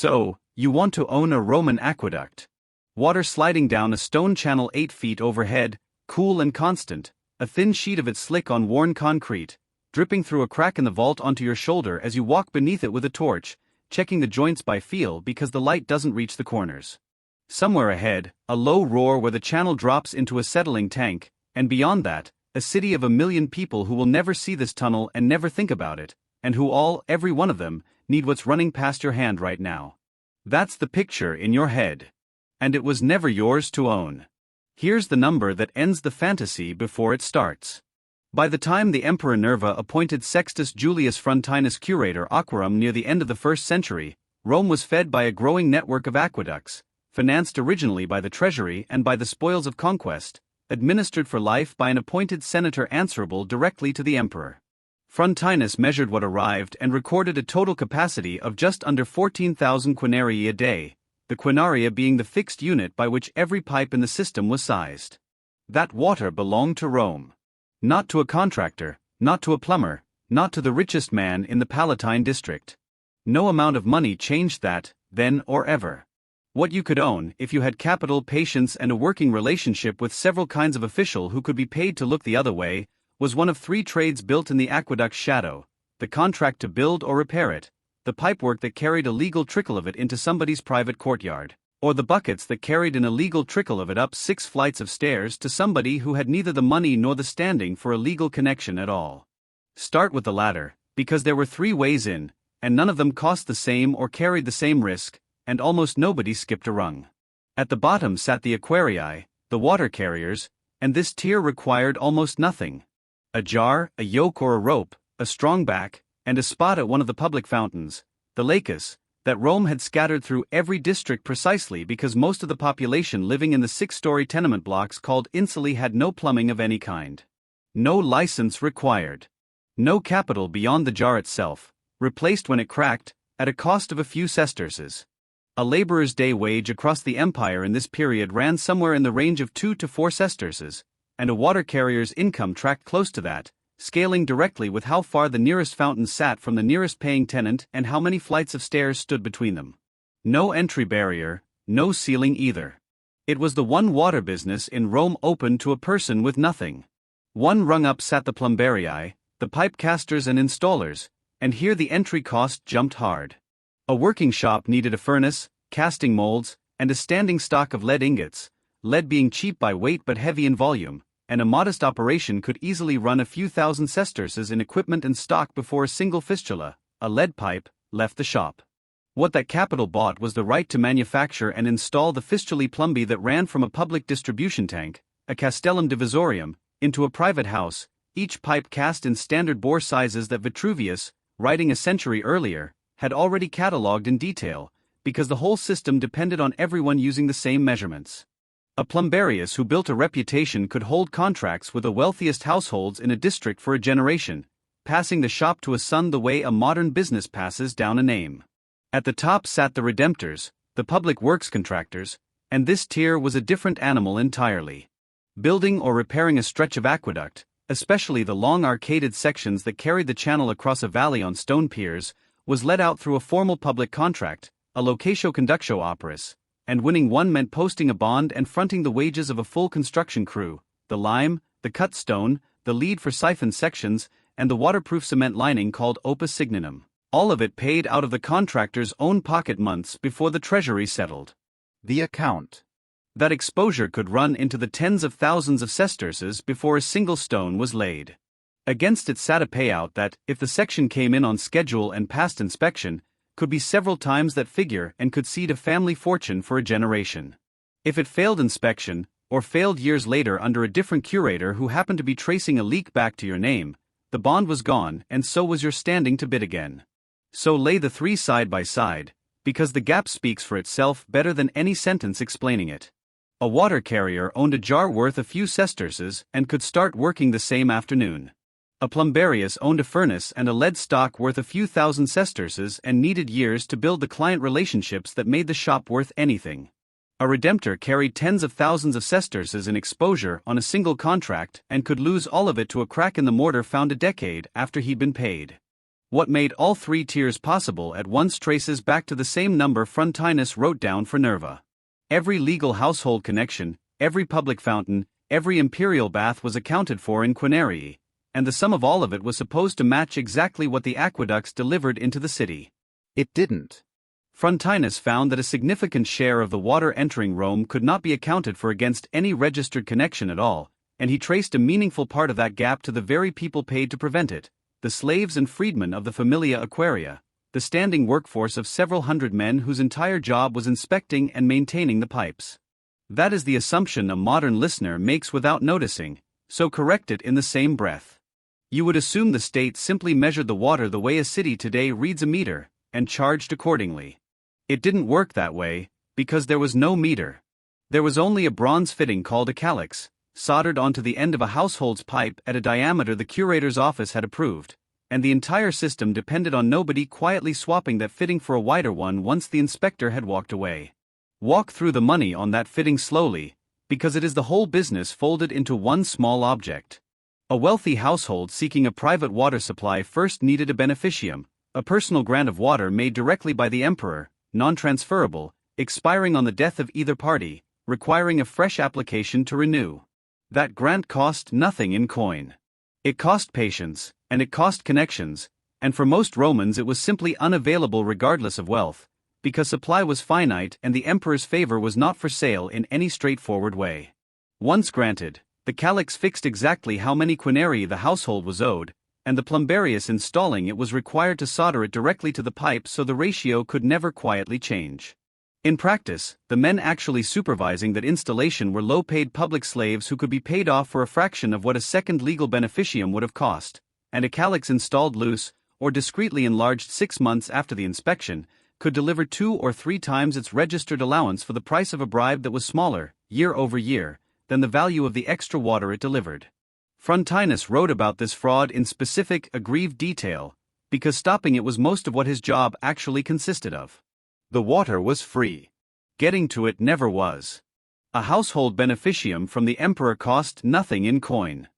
So, you want to own a Roman aqueduct. Water sliding down a stone channel 8 feet overhead, cool and constant, a thin sheet of it slick on worn concrete, dripping through a crack in the vault onto your shoulder as you walk beneath it with a torch, checking the joints by feel because the light doesn't reach the corners. Somewhere ahead, a low roar where the channel drops into a settling tank, and beyond that, a city of 1 million people who will never see this tunnel and never think about it, and who all, every one of them, need what's running past your hand right now. That's the picture in your head. And it was never yours to own. Here's the number that ends the fantasy before it starts. By the time the Emperor Nerva appointed Sextus Julius Frontinus curator Aquarum near the end of the 1st century, Rome was fed by a growing network of aqueducts, financed originally by the treasury and by the spoils of conquest, administered for life by an appointed senator answerable directly to the emperor. Frontinus measured what arrived and recorded a total capacity of just under 14,000 quinarii a day, the quinaria being the fixed unit by which every pipe in the system was sized. That water belonged to Rome. Not to a contractor, not to a plumber, not to the richest man in the Palatine district. No amount of money changed that, then or ever. What you could own, if you had capital, patience and a working relationship with several kinds of official who could be paid to look the other way, was one of 3 trades built in the aqueduct's shadow: the contract to build or repair it, the pipework that carried a legal trickle of it into somebody's private courtyard, or the buckets that carried an illegal trickle of it up 6 flights of stairs to somebody who had neither the money nor the standing for a legal connection at all. Start with the latter, because there were 3 ways in, and none of them cost the same or carried the same risk, and almost nobody skipped a rung. At the bottom sat the aquarii, the water carriers, and this tier required almost nothing. A jar, a yoke or a rope, a strong back, and a spot at one of the public fountains, the lacus, that Rome had scattered through every district precisely because most of the population living in the 6-story tenement blocks called insulae had no plumbing of any kind. No license required. No capital beyond the jar itself, replaced when it cracked, at a cost of a few sesterces. A laborer's day wage across the empire in this period ran somewhere in the range of 2 to 4 sesterces, and a water carrier's income tracked close to that, scaling directly with how far the nearest fountain sat from the nearest paying tenant and how many flights of stairs stood between them. No entry barrier, no ceiling either. It was the one water business in Rome open to a person with nothing. One rung up sat the plumbarii, the pipe casters and installers, and here the entry cost jumped hard. A working shop needed a furnace, casting molds, and a standing stock of lead ingots, lead being cheap by weight but heavy in volume, and a modest operation could easily run a few thousand sesterces in equipment and stock before a single fistula, a lead pipe, left the shop. What that capital bought was the right to manufacture and install the fistulae plumbi that ran from a public distribution tank, a castellum divisorium, into a private house, each pipe cast in standard bore sizes that Vitruvius, writing a century earlier, had already catalogued in detail, because the whole system depended on everyone using the same measurements. A plumbarius who built a reputation could hold contracts with the wealthiest households in a district for a generation, passing the shop to a son the way a modern business passes down a name. At the top sat the redemptors, the public works contractors, and this tier was a different animal entirely. Building or repairing a stretch of aqueduct, especially the long arcaded sections that carried the channel across a valley on stone piers, was let out through a formal public contract, a locatio conductio operis, and winning one meant posting a bond and fronting the wages of a full construction crew, the lime, the cut stone, the lead for siphon sections, and the waterproof cement lining called opus signinum, all of it paid out of the contractor's own pocket months before the treasury settled the account. That exposure could run into the tens of thousands of sesterces before a single stone was laid. Against it sat a payout that, if the section came in on schedule and passed inspection, could be several times that figure and could seed a family fortune for a generation. If it failed inspection, or failed years later under a different curator who happened to be tracing a leak back to your name, the bond was gone and so was your standing to bid again. So lay the 3 side by side, because the gap speaks for itself better than any sentence explaining it. A water carrier owned a jar worth a few sesterces and could start working the same afternoon. A plumbarius owned a furnace and a lead stock worth a few thousand sesterces and needed years to build the client relationships that made the shop worth anything. A redemptor carried tens of thousands of sesterces in exposure on a single contract and could lose all of it to a crack in the mortar found a decade after he'd been paid. What made all three tiers possible at once traces back to the same number Frontinus wrote down for Nerva. Every legal household connection, every public fountain, every imperial bath was accounted for in quinarii, and the sum of all of it was supposed to match exactly what the aqueducts delivered into the city. It didn't. Frontinus found that a significant share of the water entering Rome could not be accounted for against any registered connection at all, and he traced a meaningful part of that gap to the very people paid to prevent it, the slaves and freedmen of the Familia Aquaria, the standing workforce of several hundred men whose entire job was inspecting and maintaining the pipes. That is the assumption a modern listener makes without noticing, so correct it in the same breath. You would assume the state simply measured the water the way a city today reads a meter, and charged accordingly. It didn't work that way, because there was no meter. There was only a bronze fitting called a calix, soldered onto the end of a household's pipe at a diameter the curator's office had approved, and the entire system depended on nobody quietly swapping that fitting for a wider one once the inspector had walked away. Walk through the money on that fitting slowly, because it is the whole business folded into one small object. A wealthy household seeking a private water supply first needed a beneficium, a personal grant of water made directly by the emperor, non-transferable, expiring on the death of either party, requiring a fresh application to renew. That grant cost nothing in coin. It cost patience, and it cost connections, and for most Romans it was simply unavailable regardless of wealth, because supply was finite and the emperor's favor was not for sale in any straightforward way. Once granted, the calix fixed exactly how many quinarii the household was owed, and the plumbarius installing it was required to solder it directly to the pipe so the ratio could never quietly change. In practice, the men actually supervising that installation were low-paid public slaves who could be paid off for a fraction of what a second legal beneficium would have cost, and a calix installed loose, or discreetly enlarged 6 months after the inspection, could deliver 2 or 3 times its registered allowance for the price of a bribe that was smaller, year over year, than the value of the extra water it delivered. Frontinus wrote about this fraud in specific, aggrieved detail, because stopping it was most of what his job actually consisted of. The water was free. Getting to it never was. A household beneficium from the emperor cost nothing in coin.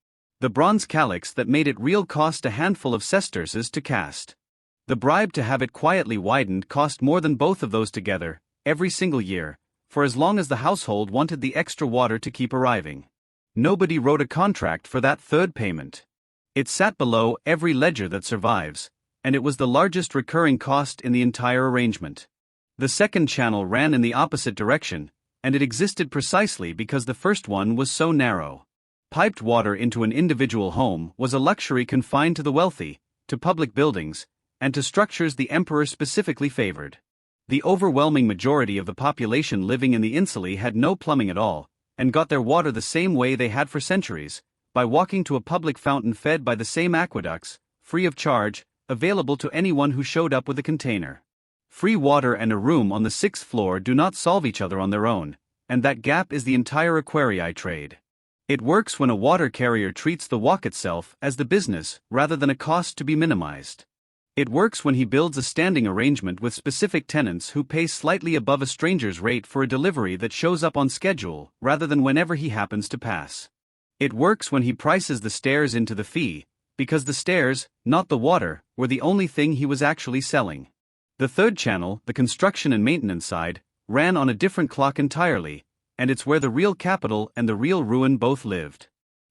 The bronze calix that made it real cost a handful of sesterces to cast. The bribe to have it quietly widened cost more than both of those together, every single year, for as long as the household wanted the extra water to keep arriving. Nobody wrote a contract for that third payment. It sat below every ledger that survives, and it was the largest recurring cost in the entire arrangement. The second channel ran in the opposite direction, and it existed precisely because the first one was so narrow. Piped water into an individual home was a luxury confined to the wealthy, to public buildings, and to structures the emperor specifically favored. The overwhelming majority of the population living in the insulae had no plumbing at all, and got their water the same way they had for centuries, by walking to a public fountain fed by the same aqueducts, free of charge, available to anyone who showed up with a container. Free water and a room on the 6th floor do not solve each other on their own, and that gap is the entire aquarii trade. It works when a water carrier treats the walk itself as the business rather than a cost to be minimized. It works when he builds a standing arrangement with specific tenants who pay slightly above a stranger's rate for a delivery that shows up on schedule rather than whenever he happens to pass. It works when he prices the stairs into the fee, because the stairs, not the water, were the only thing he was actually selling. The third channel, the construction and maintenance side, ran on a different clock entirely, and it's where the real capital and the real ruin both lived.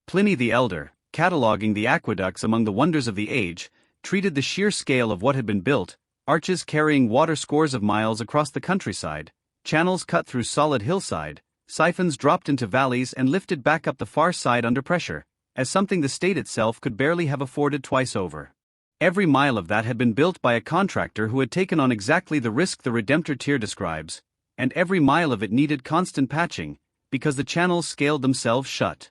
Pliny the Elder, cataloguing the aqueducts among the wonders of the age, treated the sheer scale of what had been built, arches carrying water scores of miles across the countryside, channels cut through solid hillside, siphons dropped into valleys and lifted back up the far side under pressure, as something the state itself could barely have afforded twice over. Every mile of that had been built by a contractor who had taken on exactly the risk the redemptor tier describes, and every mile of it needed constant patching, because the channels scaled themselves shut.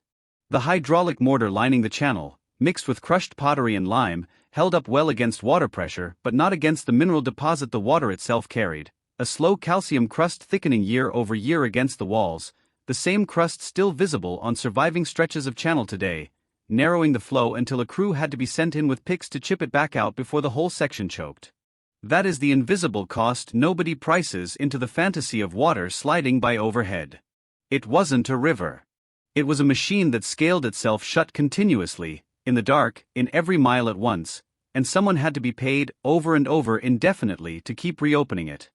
The hydraulic mortar lining the channel, mixed with crushed pottery and lime, held up well against water pressure but not against the mineral deposit the water itself carried, a slow calcium crust thickening year over year against the walls, the same crust still visible on surviving stretches of channel today, narrowing the flow until a crew had to be sent in with picks to chip it back out before the whole section choked. That is the invisible cost nobody prices into the fantasy of water sliding by overhead. It wasn't a river. It was a machine that scaled itself shut continuously, in the dark, in every mile at once, and someone had to be paid over and over indefinitely to keep reopening it.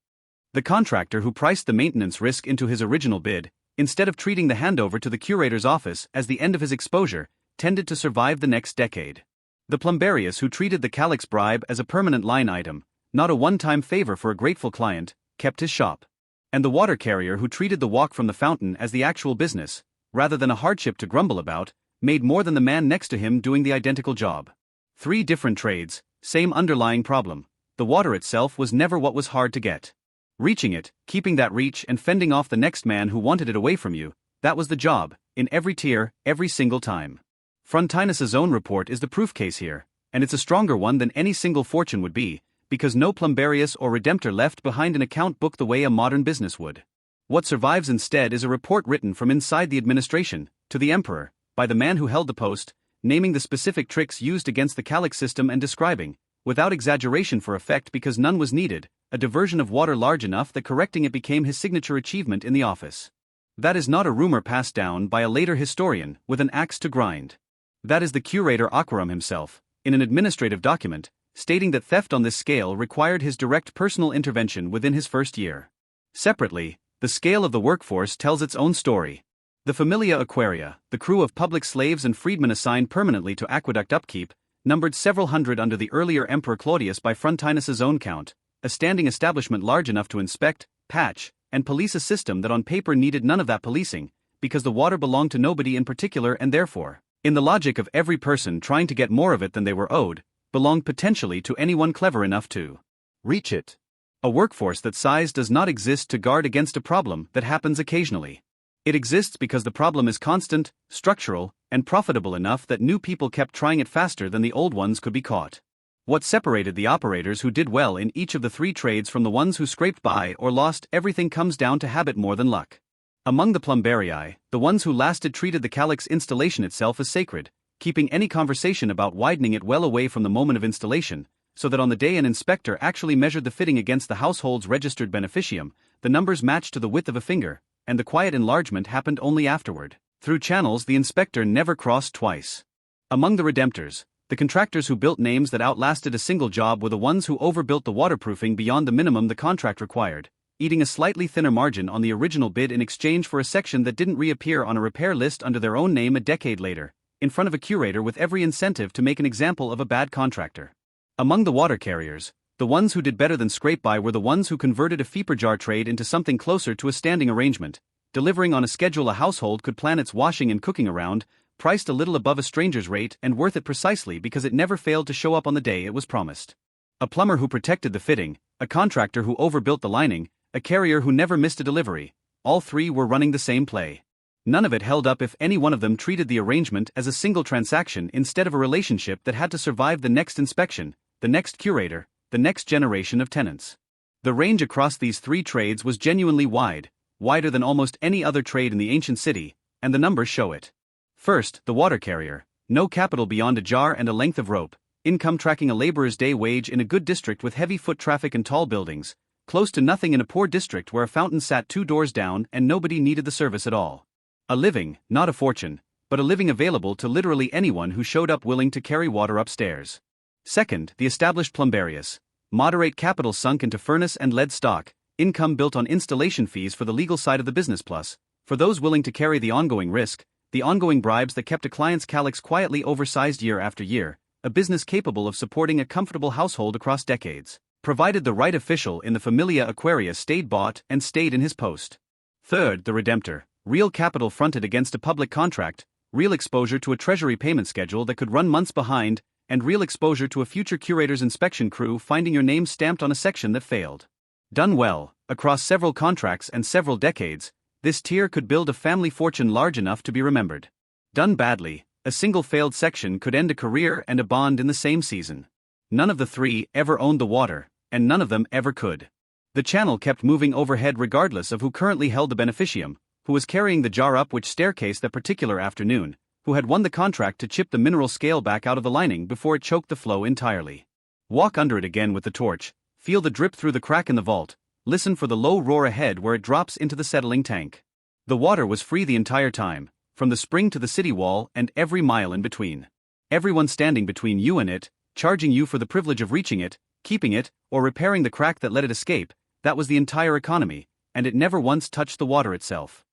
The contractor who priced the maintenance risk into his original bid, instead of treating the handover to the curator's office as the end of his exposure, tended to survive the next decade. The plumbarius who treated the Calix bribe as a permanent line item, not a one-time favor for a grateful client, kept his shop. And the water carrier who treated the walk from the fountain as the actual business, rather than a hardship to grumble about, made more than the man next to him doing the identical job. 3 different trades, same underlying problem. The water itself was never what was hard to get. Reaching it, keeping that reach and fending off the next man who wanted it away from you, that was the job, in every tier, every single time. Frontinus's own report is the proof case here, and it's a stronger one than any single fortune would be, because no plumbarius or redemptor left behind an account book the way a modern business would. What survives instead is a report written from inside the administration, to the emperor, by the man who held the post, naming the specific tricks used against the Calix system and describing, without exaggeration for effect because none was needed, a diversion of water large enough that correcting it became his signature achievement in the office. That is not a rumor passed down by a later historian with an axe to grind. That is the curator Aquarum himself, in an administrative document, stating that theft on this scale required his direct personal intervention within his first year. Separately, the scale of the workforce tells its own story. The Familia Aquaria, the crew of public slaves and freedmen assigned permanently to aqueduct upkeep, numbered several hundred under the earlier Emperor Claudius by Frontinus's own count, a standing establishment large enough to inspect, patch, and police a system that on paper needed none of that policing, because the water belonged to nobody in particular and therefore, in the logic of every person trying to get more of it than they were owed, belonged potentially to anyone clever enough to reach it. A workforce that size does not exist to guard against a problem that happens occasionally. It exists because the problem is constant, structural, and profitable enough that new people kept trying it faster than the old ones could be caught. What separated the operators who did well in each of the 3 trades from the ones who scraped by or lost everything comes down to habit more than luck. Among the plumbarii, the ones who lasted treated the Calix installation itself as sacred, keeping any conversation about widening it well away from the moment of installation, so that on the day an inspector actually measured the fitting against the household's registered beneficium, the numbers matched to the width of a finger, and the quiet enlargement happened only afterward, through channels the inspector never crossed twice. Among the redemptors, the contractors who built names that outlasted a single job were the ones who overbuilt the waterproofing beyond the minimum the contract required, eating a slightly thinner margin on the original bid in exchange for a section that didn't reappear on a repair list under their own name a decade later, in front of a curator with every incentive to make an example of a bad contractor. Among the water carriers, the ones who did better than scrape by were the ones who converted a feeper jar trade into something closer to a standing arrangement, delivering on a schedule a household could plan its washing and cooking around, priced a little above a stranger's rate and worth it precisely because it never failed to show up on the day it was promised. A plumber who protected the fitting, a contractor who overbuilt the lining, a carrier who never missed a delivery, all 3 were running the same play. None of it held up if any one of them treated the arrangement as a single transaction instead of a relationship that had to survive the next inspection, the next curator, the next generation of tenants. The range across these 3 trades was genuinely wide, wider than almost any other trade in the ancient city, and the numbers show it. First, the water carrier, no capital beyond a jar and a length of rope, income tracking a laborer's day wage in a good district with heavy foot traffic and tall buildings, close to nothing in a poor district where a fountain sat 2 doors down and nobody needed the service at all. A living, not a fortune, but a living available to literally anyone who showed up willing to carry water upstairs. Second, the established plumbarius, moderate capital sunk into furnace and lead stock, income built on installation fees for the legal side of the business plus, for those willing to carry the ongoing risk, the ongoing bribes that kept a client's Calix quietly oversized year after year, a business capable of supporting a comfortable household across decades, provided the right official in the Familia Aquaria stayed bought and stayed in his post. Third, the redemptor, real capital fronted against a public contract, real exposure to a treasury payment schedule that could run months behind, and real exposure to a future curator's inspection crew finding your name stamped on a section that failed. Done well, across several contracts and several decades, this tier could build a family fortune large enough to be remembered. Done badly, a single failed section could end a career and a bond in the same season. None of the 3 ever owned the water, and none of them ever could. The channel kept moving overhead regardless of who currently held the beneficium, who was carrying the jar up which staircase that particular afternoon, who had won the contract to chip the mineral scale back out of the lining before it choked the flow entirely. Walk under it again with the torch, feel the drip through the crack in the vault, listen for the low roar ahead where it drops into the settling tank. The water was free the entire time, from the spring to the city wall and every mile in between. Everyone standing between you and it, charging you for the privilege of reaching it, keeping it, or repairing the crack that let it escape. That was the entire economy, and it never once touched the water itself.